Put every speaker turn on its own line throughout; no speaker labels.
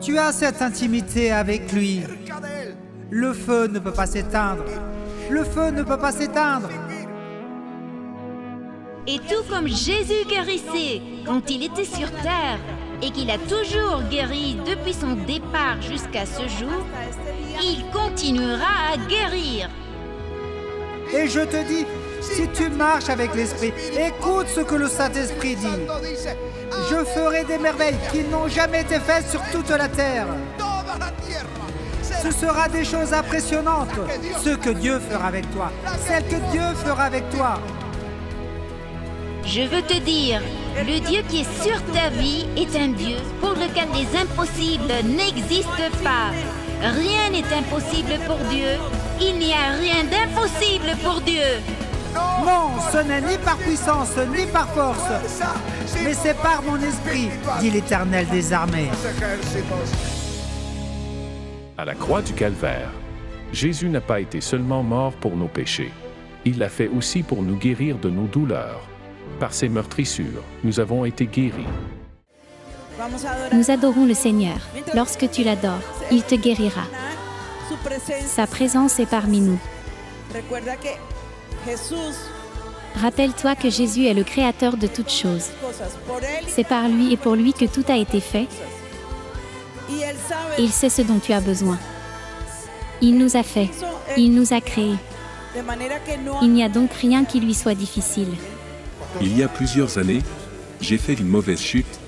tu as cette intimité avec lui. Le feu ne peut pas s'éteindre. Le feu ne peut pas s'éteindre.
Et tout comme Jésus guérissait quand il était sur terre et qu'il a toujours guéri depuis son départ jusqu'à ce jour, il continuera à guérir.
Et je te dis, si tu marches avec l'Esprit, écoute ce que le Saint-Esprit dit. Je ferai des merveilles qui n'ont jamais été faites sur toute la terre. Ce sera des choses impressionnantes, ce que Dieu fera avec toi, celles que Dieu fera avec toi.
Je veux te dire, le Dieu qui est sur ta vie est un Dieu pour lequel les impossibles n'existent pas. Rien n'est impossible pour Dieu. Il n'y a rien d'impossible pour Dieu.
Non, ce n'est ni par puissance, ni par force, mais c'est par mon esprit, dit l'Éternel des armées.
À la croix du Calvaire, Jésus n'a pas été seulement mort pour nos péchés. Il l'a fait aussi pour nous guérir de nos douleurs. Par ses meurtrissures, nous avons été guéris.
Nous adorons le Seigneur. Lorsque tu l'adores, il te guérira. Sa présence est parmi nous. Rappelle-toi que Jésus est le Créateur de toutes choses. C'est par lui et pour lui que tout a été fait. Il sait ce dont tu as besoin. Il nous a fait. Il nous a créés. Il n'y a donc rien qui lui soit difficile.
Il y a plusieurs années, j'ai fait une mauvaise chute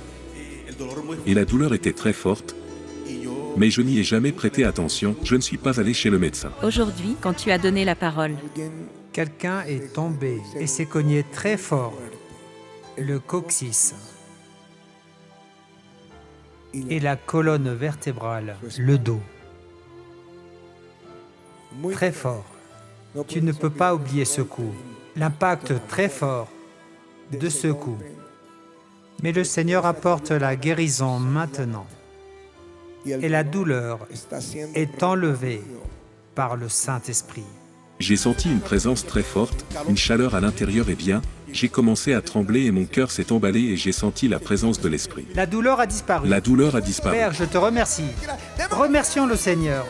et la douleur était très forte, mais je n'y ai jamais prêté attention, je ne suis pas allé chez le médecin.
Aujourd'hui, quand tu as donné la parole,
Quelqu'un est tombé et s'est cogné très fort, le coccyx et la colonne vertébrale, le dos. Très fort. Tu ne peux pas oublier ce coup, l'impact très fort de ce coup. Mais le Seigneur apporte la guérison maintenant. Et la douleur est enlevée par le Saint-Esprit.
J'ai senti une présence très forte, une chaleur à l'intérieur et bien, j'ai commencé à trembler et mon cœur s'est emballé et j'ai senti la présence de l'Esprit.
La douleur a disparu.
La douleur a disparu.
Père, je te remercie. Remercions le Seigneur.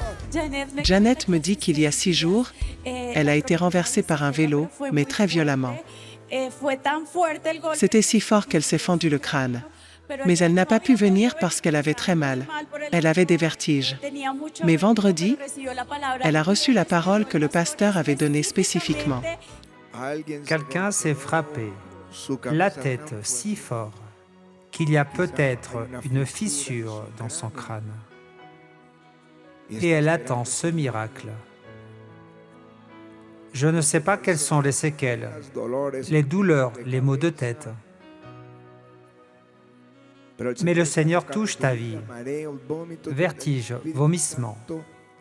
Janet me dit qu'il y a 6 jours, elle a été renversée par un vélo, mais très violemment. C'était si fort qu'elle s'est fendu le crâne. Mais elle n'a pas pu venir parce qu'elle avait très mal. Elle avait des vertiges. Mais vendredi, elle a reçu la parole que le pasteur avait donnée spécifiquement.
Quelqu'un s'est frappé la tête si fort qu'il y a peut-être une fissure dans son crâne. Et elle attend ce miracle. Je ne sais pas quelles sont les séquelles, les douleurs, les maux de tête. Mais le Seigneur touche ta vie. Vertige, vomissement.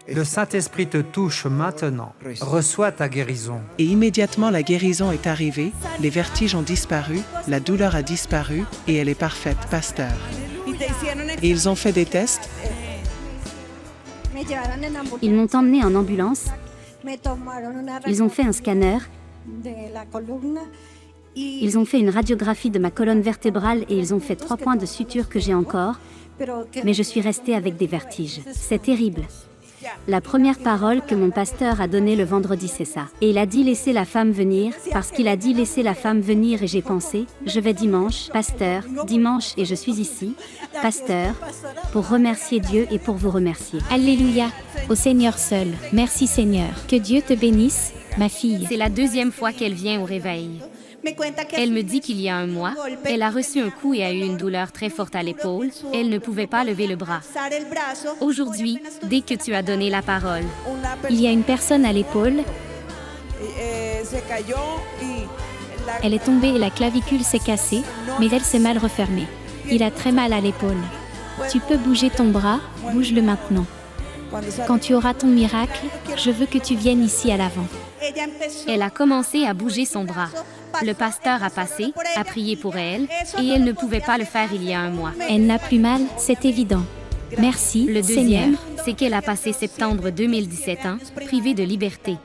Le Saint-Esprit te touche maintenant. Reçois ta guérison.
Et immédiatement la guérison est arrivée, les vertiges ont disparu, la douleur a disparu et elle est parfaite, pasteur. Et ils ont fait des tests.
Ils m'ont emmené en ambulance. Ils ont fait un scanner. Ils ont fait une radiographie de ma colonne vertébrale et ils ont fait 3 points de suture que j'ai encore. Mais je suis restée avec des vertiges. C'est terrible. La première parole que mon pasteur a donnée le vendredi, c'est ça. Et il a dit laissez la femme venir, parce qu'il a dit laissez la femme venir et j'ai pensé, je vais dimanche, pasteur, dimanche et je suis ici, pasteur, pour remercier Dieu et pour vous remercier. Alléluia, au Seigneur seul. Merci Seigneur. Que Dieu te bénisse, ma fille. C'est la 2e fois qu'elle vient au réveil. Elle me dit qu'il y a un mois, elle a reçu un coup et a eu une douleur très forte à l'épaule. Elle ne pouvait pas lever le bras. Aujourd'hui, dès que tu as donné la parole, il y a une personne à l'épaule. Elle est tombée et la clavicule s'est cassée, mais elle s'est mal refermée. Il a très mal à l'épaule. Tu peux bouger ton bras, bouge-le maintenant. Quand tu auras ton miracle, je veux que tu viennes ici à l'avant. Elle a commencé à bouger son bras. Le pasteur a passé, a prié pour elle, et elle ne pouvait pas le faire il y a un mois. Elle n'a plus mal, c'est évident. Merci, le deuxième, c'est qu'elle a passé septembre 2017 ans, privée de liberté.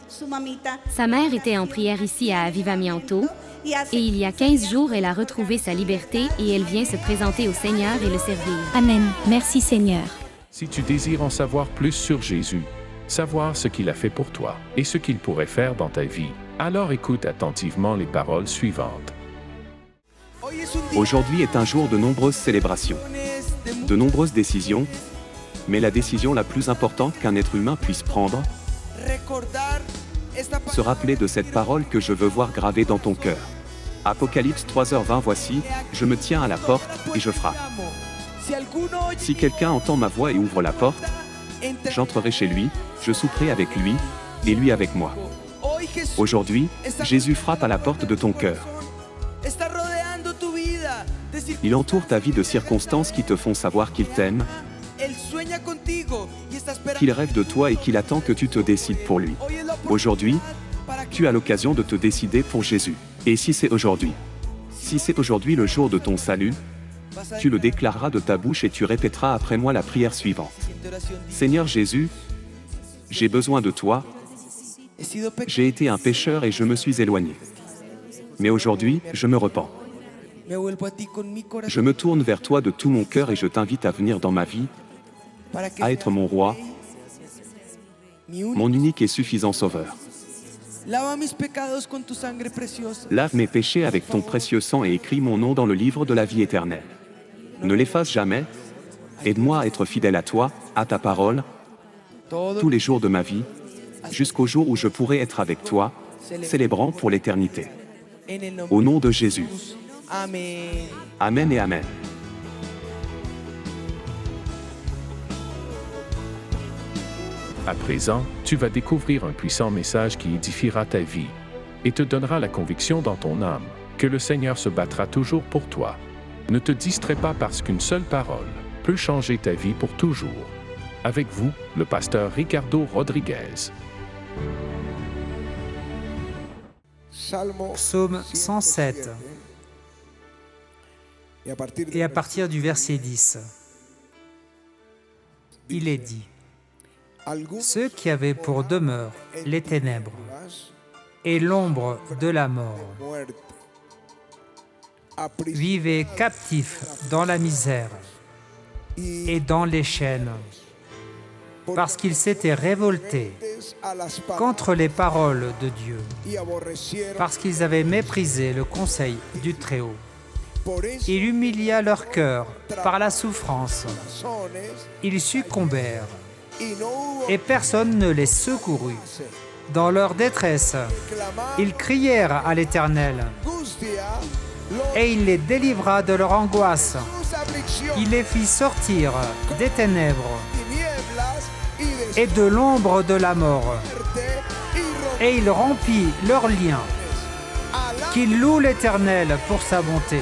Sa mère était en prière ici à Avivamiento, et il y a 15 jours, elle a retrouvé sa liberté et elle vient se présenter au Seigneur et le servir. Amen. Merci Seigneur.
Si tu désires en savoir plus sur Jésus, savoir ce qu'il a fait pour toi et ce qu'il pourrait faire dans ta vie, alors écoute attentivement les paroles suivantes.
Aujourd'hui est un jour de nombreuses célébrations, de nombreuses décisions, mais la décision la plus importante qu'un être humain puisse prendre, se rappeler de cette parole que je veux voir gravée dans ton cœur. Apocalypse 3h20. Voici, je me tiens à la porte et je frappe. Si quelqu'un entend ma voix et ouvre la porte, j'entrerai chez lui, je souperai avec lui, et lui avec moi. Aujourd'hui, Jésus frappe à la porte de ton cœur. Il entoure ta vie de circonstances qui te font savoir qu'il t'aime, qu'il rêve de toi et qu'il attend que tu te décides pour lui. Aujourd'hui, tu as l'occasion de te décider pour Jésus. Et si c'est aujourd'hui le jour de ton salut, tu le déclareras de ta bouche et tu répéteras après moi la prière suivante. Seigneur Jésus, j'ai besoin de toi. J'ai été un pécheur et je me suis éloigné. Mais aujourd'hui, je me repens. Je me tourne vers toi de tout mon cœur et je t'invite à venir dans ma vie, à être mon roi, mon unique et suffisant sauveur. Lave mes péchés avec ton précieux sang et écris mon nom dans le livre de la vie éternelle. Ne l'efface jamais. Aide-moi à être fidèle à toi, à ta parole, tous les jours de ma vie, jusqu'au jour où je pourrai être avec toi, célébrant pour l'éternité. Au nom de Jésus. Amen et Amen.
À présent, tu vas découvrir un puissant message qui édifiera ta vie et te donnera la conviction dans ton âme que le Seigneur se battra toujours pour toi. Ne te distrais pas parce qu'une seule parole peut changer ta vie pour toujours. Avec vous, le pasteur Ricardo Rodriguez.
Psaume 107. Et à partir du verset 10, il est dit: ceux qui avaient pour demeure les ténèbres et l'ombre de la mort vivaient captifs dans la misère et dans les chaînes, parce qu'ils s'étaient révoltés contre les paroles de Dieu, parce qu'ils avaient méprisé le conseil du Très-Haut. Il humilia leur cœur par la souffrance. Ils succombèrent, et personne ne les secourut. Dans leur détresse, ils crièrent à l'Éternel, et il les délivra de leur angoisse. Il les fit sortir des ténèbres et de l'ombre de la mort, et il rompit leurs liens. Qu'ils louent l'Éternel pour sa bonté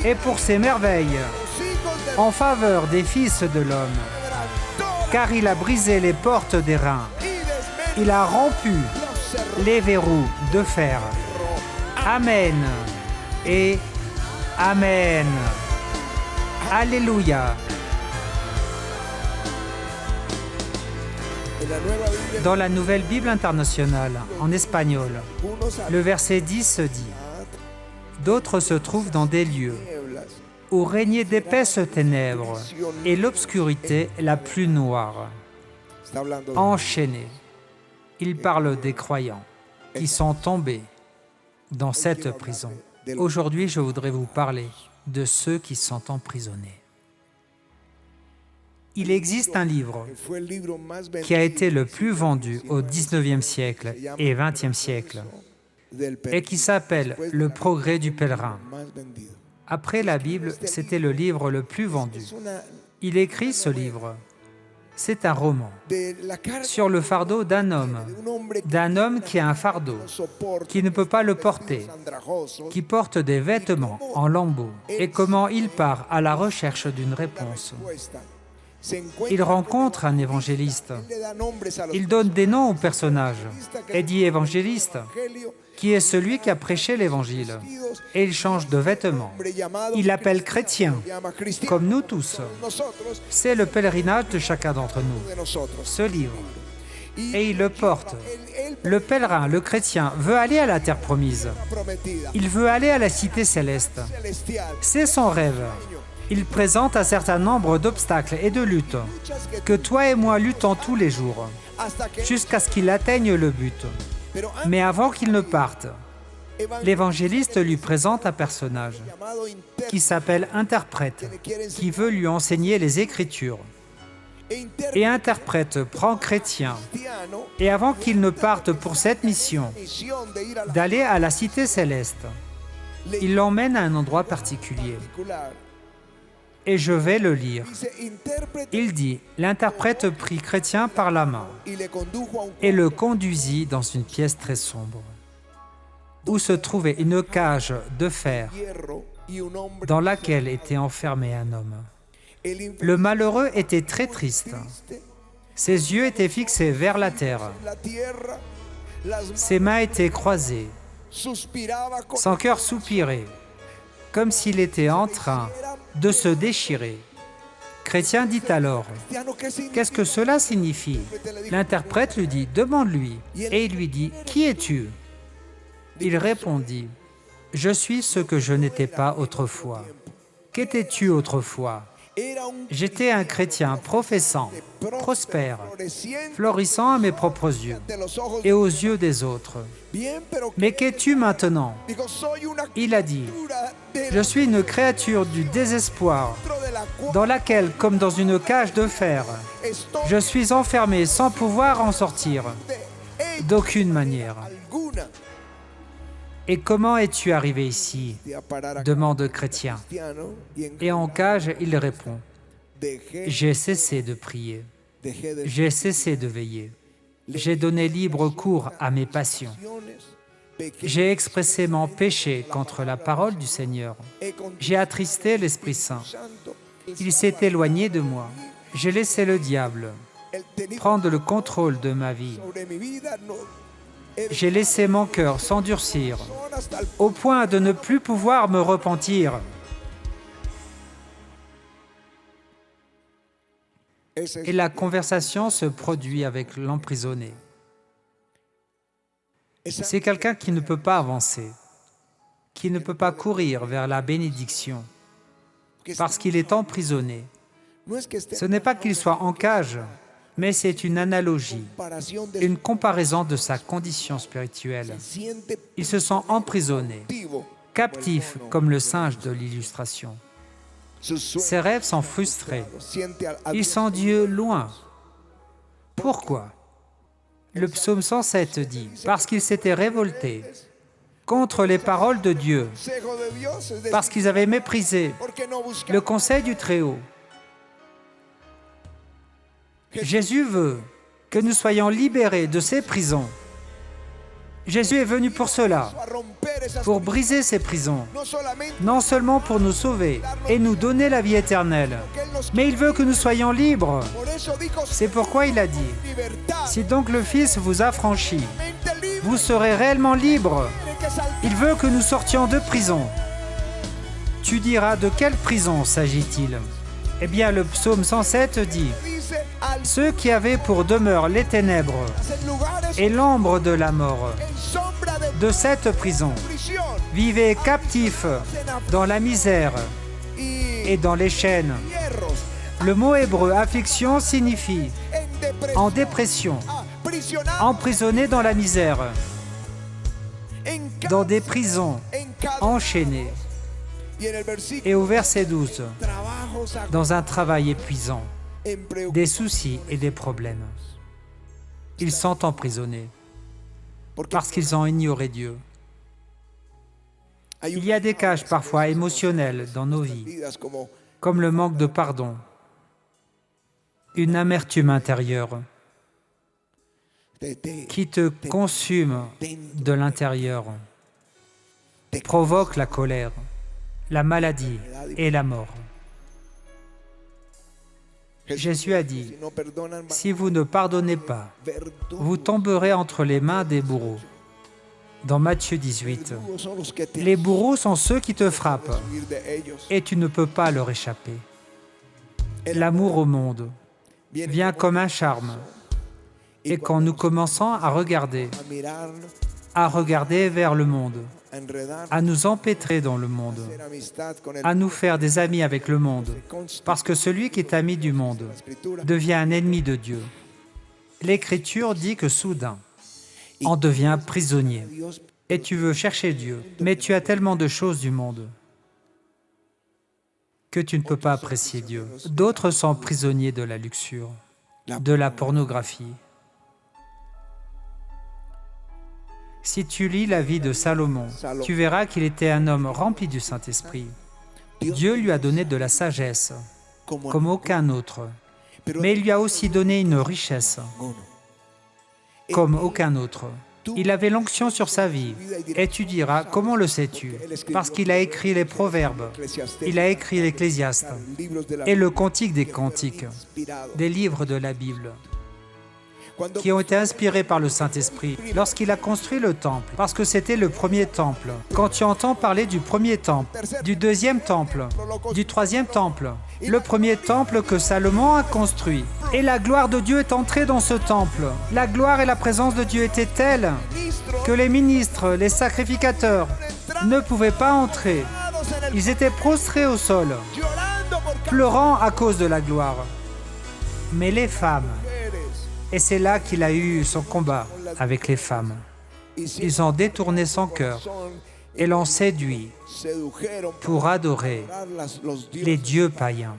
et pour ses merveilles en faveur des fils de l'homme. Car il a brisé les portes d'airain, il a rompu les verrous de fer. Amen et Amen. Alléluia. Dans la Nouvelle Bible internationale, en espagnol, le verset 10 dit: d'autres se trouvent dans des lieux où régnaient d'épaisses ténèbres et l'obscurité la plus noire. Enchaînés. Il parle des croyants qui sont tombés dans cette prison. Aujourd'hui, je voudrais vous parler de ceux qui sont emprisonnés. Il existe un livre qui a été le plus vendu au XIXe siècle et XXe siècle et qui s'appelle « Le progrès du pèlerin ». Après la Bible, c'était le livre le plus vendu. Il écrit ce livre. C'est un roman sur le fardeau d'un homme qui a un fardeau, qui ne peut pas le porter, qui porte des vêtements en lambeaux, et comment il part à la recherche d'une réponse. Il rencontre un évangéliste. Il donne des noms aux personnages et dit évangéliste, qui est celui qui a prêché l'évangile. Et il change de vêtements. Il l'appelle chrétien, comme nous tous. C'est le pèlerinage de chacun d'entre nous, ce livre. Et il le porte. Le pèlerin, le chrétien, veut aller à la terre promise. Il veut aller à la cité céleste. C'est son rêve. Il présente un certain nombre d'obstacles et de luttes que toi et moi luttons tous les jours, jusqu'à ce qu'il atteigne le but. Mais avant qu'il ne parte, l'évangéliste lui présente un personnage qui s'appelle Interprète, qui veut lui enseigner les Écritures. Et Interprète prend Chrétien, et avant qu'il ne parte pour cette mission, d'aller à la cité céleste, il l'emmène à un endroit particulier. Et je vais le lire. Il dit, l'interprète prit Chrétien par la main et le conduisit dans une pièce très sombre, où se trouvait une cage de fer dans laquelle était enfermé un homme. Le malheureux était très triste. Ses yeux étaient fixés vers la terre. Ses mains étaient croisées. Son cœur soupirait, comme s'il était en train de se déchirer. Chrétien dit alors, « Qu'est-ce que cela signifie ?» L'interprète lui dit, « Demande-lui. » Et il lui dit, « Qui es-tu » Il répondit, « Je suis ce que je n'étais pas autrefois. » « Qu'étais-tu autrefois » ? J'étais un chrétien professant, prospère, florissant à mes propres yeux et aux yeux des autres. Mais qu'es-tu maintenant ? Il a dit, je suis une créature du désespoir, dans laquelle, comme dans une cage de fer, je suis enfermé sans pouvoir en sortir, d'aucune manière. Et comment es-tu arrivé ici ? Demande Chrétien. Et en cage, il répond, j'ai cessé de prier, j'ai cessé de veiller, j'ai donné libre cours à mes passions, j'ai expressément péché contre la parole du Seigneur, j'ai attristé l'Esprit Saint, il s'est éloigné de moi, j'ai laissé le diable prendre le contrôle de ma vie. J'ai laissé mon cœur s'endurcir au point de ne plus pouvoir me repentir. Et la conversation se produit avec l'emprisonné. C'est quelqu'un qui ne peut pas avancer, qui ne peut pas courir vers la bénédiction, parce qu'il est emprisonné. Ce n'est pas qu'il soit en cage, mais c'est une analogie, une comparaison de sa condition spirituelle. Il se sent emprisonné, captif comme le singe de l'illustration. Ses rêves sont frustrés. Il sent Dieu loin. Pourquoi ? Le psaume 107 dit, parce qu'il s'était révolté contre les paroles de Dieu, parce qu'ils avaient méprisé le conseil du Très-Haut. Jésus veut que nous soyons libérés de ces prisons. Jésus est venu pour cela, pour briser ces prisons, non seulement pour nous sauver et nous donner la vie éternelle, mais il veut que nous soyons libres. C'est pourquoi il a dit, « Si donc le Fils vous affranchit, vous serez réellement libres. » Il veut que nous sortions de prison. Tu diras, de quelle prison s'agit-il ? Eh bien, le psaume 107 dit, « Ceux qui avaient pour demeure les ténèbres et l'ombre de la mort, de cette prison, vivaient captifs dans la misère et dans les chaînes. » Le mot hébreu « affliction » signifie « en dépression, emprisonné dans la misère, dans des prisons, enchaînés. » Et au verset 12, dans un travail épuisant, des soucis et des problèmes. Ils sont emprisonnés parce qu'ils ont ignoré Dieu. Il y a des cages parfois émotionnelles dans nos vies, comme le manque de pardon, une amertume intérieure qui te consume de l'intérieur, provoque la colère, la maladie et la mort. Jésus a dit, « Si vous ne pardonnez pas, vous tomberez entre les mains des bourreaux. » Dans Matthieu 18, les bourreaux sont ceux qui te frappent et tu ne peux pas leur échapper. L'amour au monde vient comme un charme et quand nous commençons à regarder vers le monde, à nous empêtrer dans le monde, à nous faire des amis avec le monde, parce que celui qui est ami du monde devient un ennemi de Dieu. L'Écriture dit que soudain, on devient prisonnier. Et tu veux chercher Dieu, mais tu as tellement de choses du monde que tu ne peux pas apprécier Dieu. D'autres sont prisonniers de la luxure, de la pornographie. Si tu lis la vie de Salomon, tu verras qu'il était un homme rempli du Saint-Esprit. Dieu lui a donné de la sagesse, comme aucun autre, mais il lui a aussi donné une richesse, comme aucun autre. Il avait l'onction sur sa vie. Et tu diras, comment le sais-tu? Parce qu'il a écrit les Proverbes, il a écrit l'Ecclésiaste et le Cantique des Cantiques, des livres de la Bible, qui ont été inspirés par le Saint-Esprit lorsqu'il a construit le temple, parce que c'était le premier temple. Quand tu entends parler du premier temple, du deuxième temple, du troisième temple, le premier temple que Salomon a construit, et la gloire de Dieu est entrée dans ce temple. La gloire et la présence de Dieu étaient telles que les ministres, les sacrificateurs ne pouvaient pas entrer. Ils étaient prostrés au sol, pleurant à cause de la gloire. Mais les femmes, et c'est là qu'il a eu son combat avec les femmes. Ils ont détourné son cœur et l'ont séduit pour adorer les dieux païens.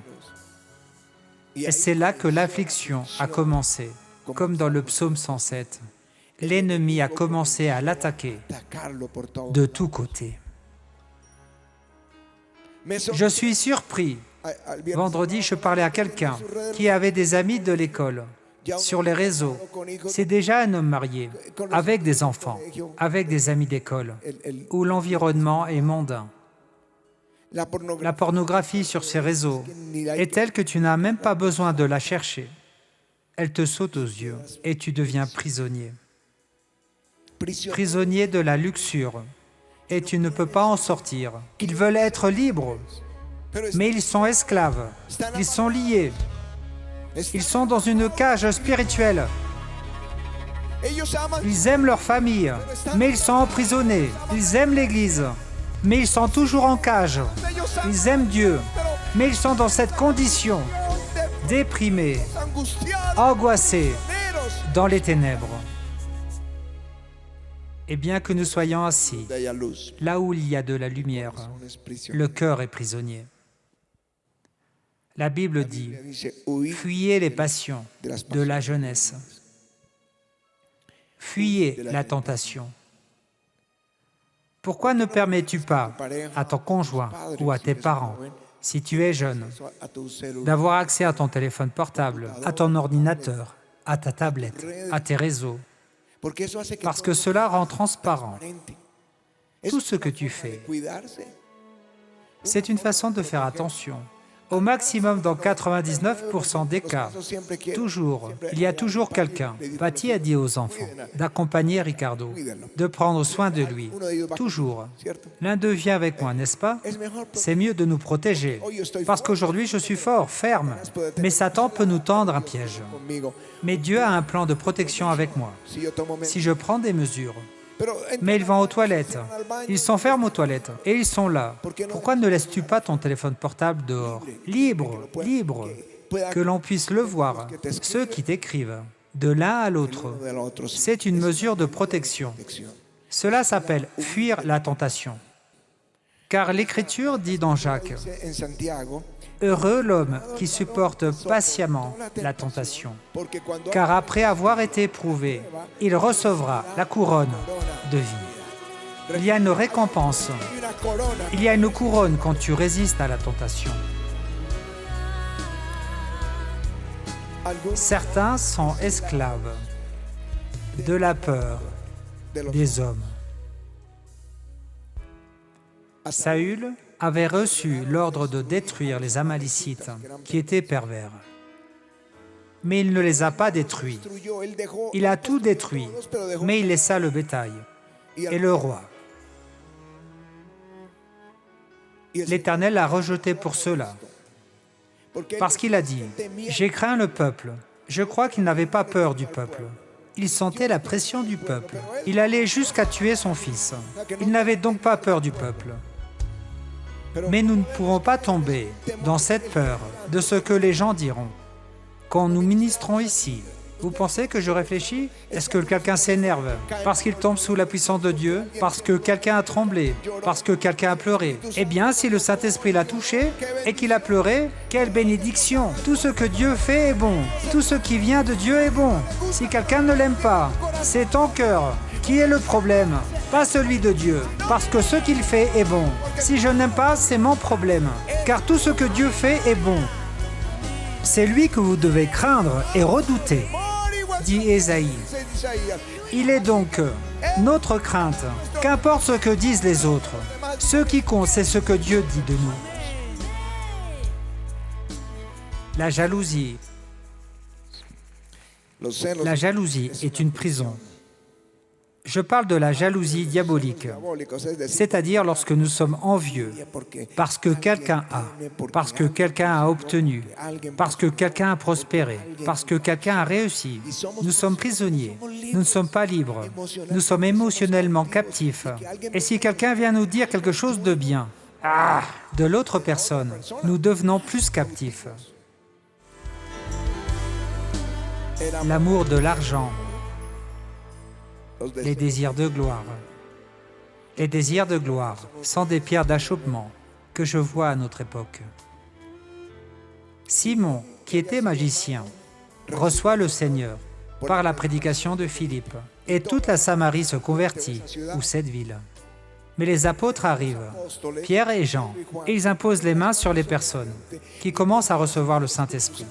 Et c'est là que l'affliction a commencé, comme dans le psaume 107. L'ennemi a commencé à l'attaquer de tous côtés. Je suis surpris. Vendredi, je parlais à quelqu'un qui avait des amis de l'école. Sur les réseaux, c'est déjà un homme marié, avec des enfants, avec des amis d'école, où l'environnement est mondain. La pornographie sur ces réseaux est telle que tu n'as même pas besoin de la chercher. Elle te saute aux yeux et tu deviens prisonnier. Prisonnier de la luxure, et tu ne peux pas en sortir. Ils veulent être libres, mais ils sont esclaves, ils sont liés. Ils sont dans une cage spirituelle. Ils aiment leur famille, mais ils sont emprisonnés. Ils aiment l'Église, mais ils sont toujours en cage. Ils aiment Dieu, mais ils sont dans cette condition, déprimés, angoissés, dans les ténèbres. Et bien que nous soyons assis, là où il y a de la lumière, le cœur est prisonnier. La Bible dit, fuyez les passions de la jeunesse. Fuyez la tentation. Pourquoi ne permets-tu pas à ton conjoint ou à tes parents, si tu es jeune, d'avoir accès à ton téléphone portable, à ton ordinateur, à ta tablette, à tes réseaux? Parce que cela rend transparent tout ce que tu fais. C'est une façon de faire attention. Au maximum, dans 99% des cas, il y a toujours quelqu'un. Patty a dit aux enfants d'accompagner Ricardo, de prendre soin de lui, toujours. L'un d'eux vient avec moi, n'est-ce pas? C'est mieux de nous protéger, parce qu'aujourd'hui je suis fort, ferme, mais Satan peut nous tendre un piège. Mais Dieu a un plan de protection avec moi. Si je prends des mesures, mais ils vont aux toilettes, ils s'enferment aux toilettes et ils sont là. Pourquoi ne laisses-tu pas ton téléphone portable dehors? Libre, libre, que l'on puisse le voir, ceux qui t'écrivent, de l'un à l'autre. C'est une mesure de protection. Cela s'appelle fuir la tentation. Car l'Écriture dit dans Jacques, « Heureux l'homme qui supporte patiemment la tentation, car après avoir été éprouvé, il recevra la couronne de vie. » Il y a une récompense, il y a une couronne quand tu résistes à la tentation. Certains sont esclaves de la peur des hommes. Saül avait reçu l'ordre de détruire les Amalicites, qui étaient pervers. Mais il ne les a pas détruits. Il a tout détruit, mais il laissa le bétail et le roi. L'Éternel l'a rejeté pour cela, parce qu'il a dit « J'ai craint le peuple ». Je crois qu'il n'avait pas peur du peuple. Il sentait la pression du peuple. Il allait jusqu'à tuer son fils. Il n'avait donc pas peur du peuple. Mais nous ne pouvons pas tomber dans cette peur de ce que les gens diront. Quand nous ministrons ici, vous pensez que je réfléchis? Est-ce que quelqu'un s'énerve parce qu'il tombe sous la puissance de Dieu? Parce que quelqu'un a tremblé? Parce que quelqu'un a pleuré? Eh bien, si le Saint-Esprit l'a touché et qu'il a pleuré, quelle bénédiction! Tout ce que Dieu fait est bon. Tout ce qui vient de Dieu est bon. Si quelqu'un ne l'aime pas, c'est ton cœur qui est le problème, pas celui de Dieu. Parce que ce qu'il fait est bon. Si je n'aime pas, c'est mon problème. Car tout ce que Dieu fait est bon. C'est lui que vous devez craindre et redouter, dit Ésaïe. Il est donc notre crainte, qu'importe ce que disent les autres. Ce qui compte, c'est ce que Dieu dit de nous. La jalousie. La jalousie est une prison. Je parle de la jalousie diabolique, c'est-à-dire lorsque nous sommes envieux, parce que quelqu'un a, parce que quelqu'un a obtenu, parce que quelqu'un a prospéré, parce que quelqu'un a réussi. Nous sommes prisonniers, nous ne sommes pas libres, nous sommes émotionnellement captifs. Et si quelqu'un vient nous dire quelque chose de bien, de l'autre personne, nous devenons plus captifs. L'amour de l'argent. Les désirs de gloire. Les désirs de gloire sont des pierres d'achoppement que je vois à notre époque. Simon, qui était magicien, reçoit le Seigneur par la prédication de Philippe, et toute la Samarie se convertit, ou cette ville. Mais les apôtres arrivent, Pierre et Jean, et ils imposent les mains sur les personnes qui commencent à recevoir le Saint-Esprit.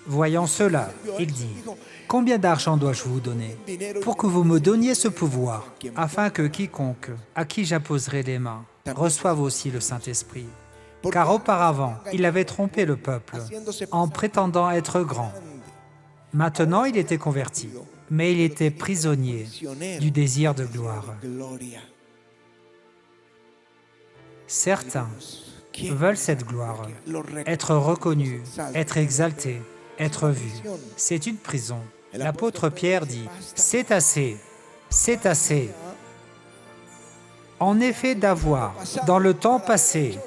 Voyant cela, il dit: combien d'argent dois-je vous donner pour que vous me donniez ce pouvoir, afin que quiconque à qui j'apposerai les mains reçoive aussi le Saint-Esprit? Car auparavant, il avait trompé le peuple en prétendant être grand. Maintenant, il était converti, mais il était prisonnier du désir de gloire. Certains veulent cette gloire, être reconnus, être exaltés, être vus. C'est une prison. L'apôtre Pierre dit: c'est assez, c'est assez. En effet, d'avoir, dans le temps passé,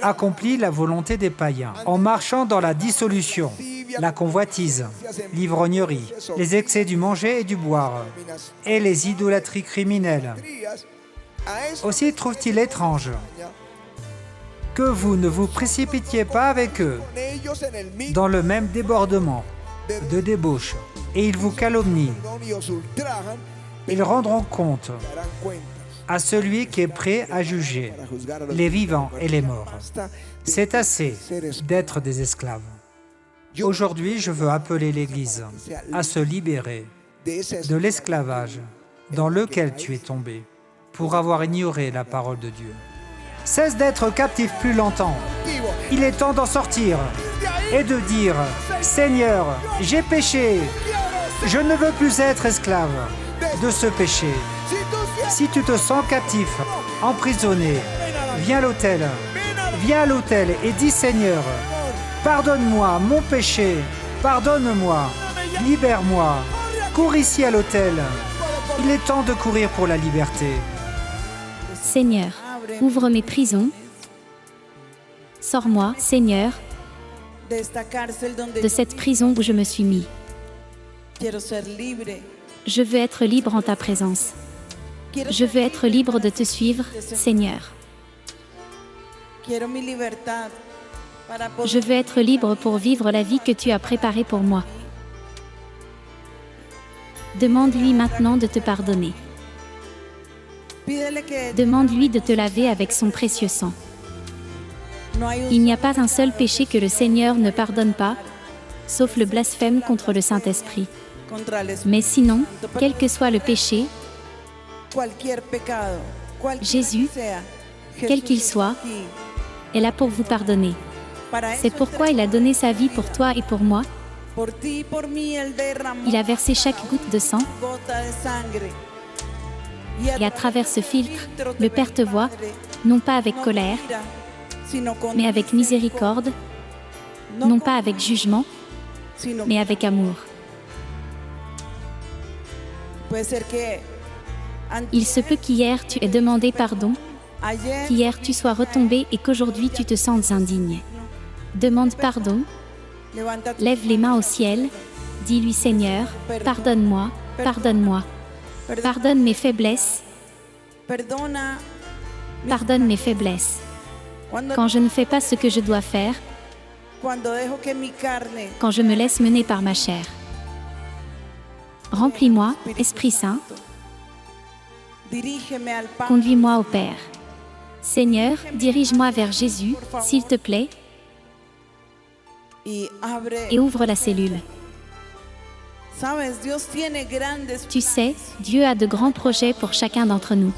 accompli la volonté des païens, en marchant dans la dissolution, la convoitise, l'ivrognerie, les excès du manger et du boire, et les idolâtries criminelles. Aussi trouve-t-il étrange que vous ne vous précipitiez pas avec eux dans le même débordement de débauche, et ils vous calomnient. Ils rendront compte à celui qui est prêt à juger les vivants et les morts. C'est assez d'être des esclaves. Aujourd'hui, je veux appeler l'Église à se libérer de l'esclavage dans lequel tu es tombé pour avoir ignoré la parole de Dieu. Cesse d'être captif plus longtemps. Il est temps d'en sortir et de dire: Seigneur, j'ai péché. Je ne veux plus être esclave de ce péché. Si tu te sens captif, emprisonné, viens à l'autel et dis: Seigneur, pardonne-moi mon péché, pardonne-moi, libère-moi. Cours ici à l'autel. Il est temps de courir pour la liberté.
Seigneur, ouvre mes prisons. Sors-moi, Seigneur, de cette prison où je me suis mis. Je veux être libre en ta présence. Je veux être libre de te suivre, Seigneur. Je veux être libre pour vivre la vie que tu as préparée pour moi. Demande-lui maintenant de te pardonner. Demande-lui de te laver avec son précieux sang. Il n'y a pas un seul péché que le Seigneur ne pardonne pas, sauf le blasphème contre le Saint-Esprit. Mais sinon, quel que soit le péché, Jésus, quel qu'il soit, est là pour vous pardonner. C'est pourquoi il a donné sa vie pour toi et pour moi. Il a versé chaque goutte de sang. Et à travers ce filtre, le Père te voit, non pas avec colère, mais avec miséricorde, non pas avec jugement, mais avec amour.
Il se peut qu'hier tu aies demandé pardon, qu'hier tu sois retombé et qu'aujourd'hui tu te sentes indigne. Demande pardon, lève les mains au ciel, dis-lui Seigneur, pardonne-moi, pardonne-moi. Pardonne mes faiblesses, pardonne mes faiblesses. Quand je ne fais pas ce que je dois faire, quand je me laisse mener par ma chair. Remplis-moi, Esprit Saint. Conduis-moi au Père. Seigneur, dirige-moi vers Jésus, s'il te plaît, et ouvre la cellule. Tu sais, Dieu a de grands projets pour chacun d'entre nous.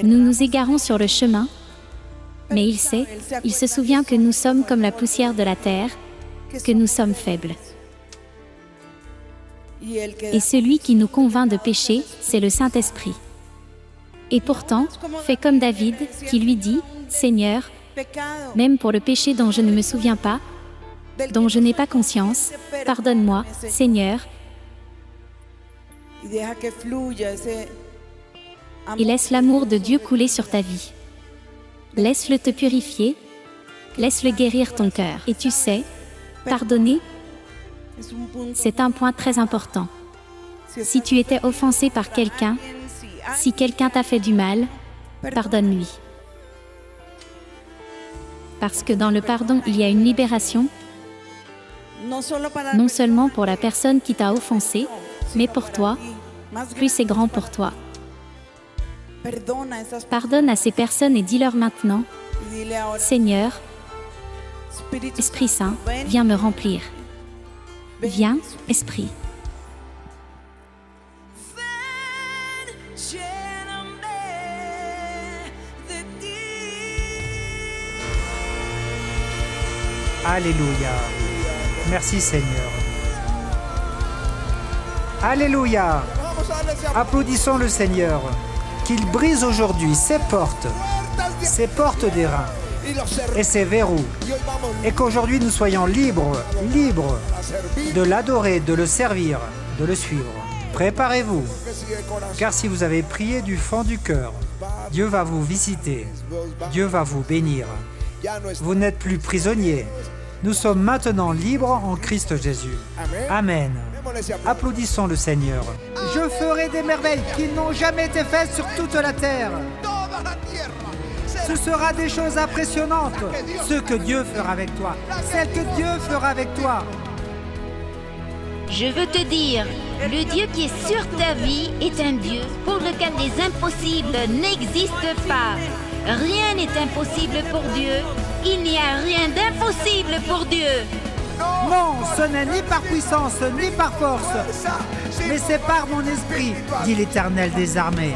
Nous nous égarons sur le chemin, mais il sait, il se souvient que nous sommes comme la poussière de la terre, que nous sommes faibles. Et celui qui nous convainc de pécher, c'est le Saint-Esprit. Et pourtant, fais comme David, qui lui dit, « Seigneur, même pour le péché dont je ne me souviens pas, dont je n'ai pas conscience, pardonne-moi, Seigneur. » Et laisse l'amour de Dieu couler sur ta vie. Laisse-le te purifier, laisse-le guérir ton cœur. Et tu sais, pardonner, c'est un point très important. Si tu étais offensé par quelqu'un, si quelqu'un t'a fait du mal, pardonne-lui. Parce que dans le pardon, il y a une libération, non seulement pour la personne qui t'a offensé, mais pour toi, plus c'est grand pour toi. Pardonne à ces personnes et dis-leur maintenant, « Seigneur, Esprit Saint, viens me remplir. Viens, Esprit. »
Alléluia. Merci Seigneur. Alléluia. Applaudissons le Seigneur. Qu'il brise aujourd'hui ses portes des reins et ses verrous. Et qu'aujourd'hui nous soyons libres de l'adorer, de le servir, de le suivre. Préparez-vous, car si vous avez prié du fond du cœur, Dieu va vous visiter, Dieu va vous bénir. Vous n'êtes plus prisonniers. Nous sommes maintenant libres en Christ Jésus. Amen. Applaudissons le Seigneur. Je ferai des merveilles qui n'ont jamais été faites sur toute la terre. Ce sera des choses impressionnantes, ce que Dieu fera avec toi, celles que Dieu fera avec toi.
Je veux te dire, le Dieu qui est sur ta vie est un Dieu pour lequel les impossibles n'existent pas. Rien n'est impossible pour Dieu. Il n'y a rien d'impossible pour Dieu.
Non, ce n'est ni par puissance, ni par force, mais c'est par mon esprit, dit l'Éternel des armées.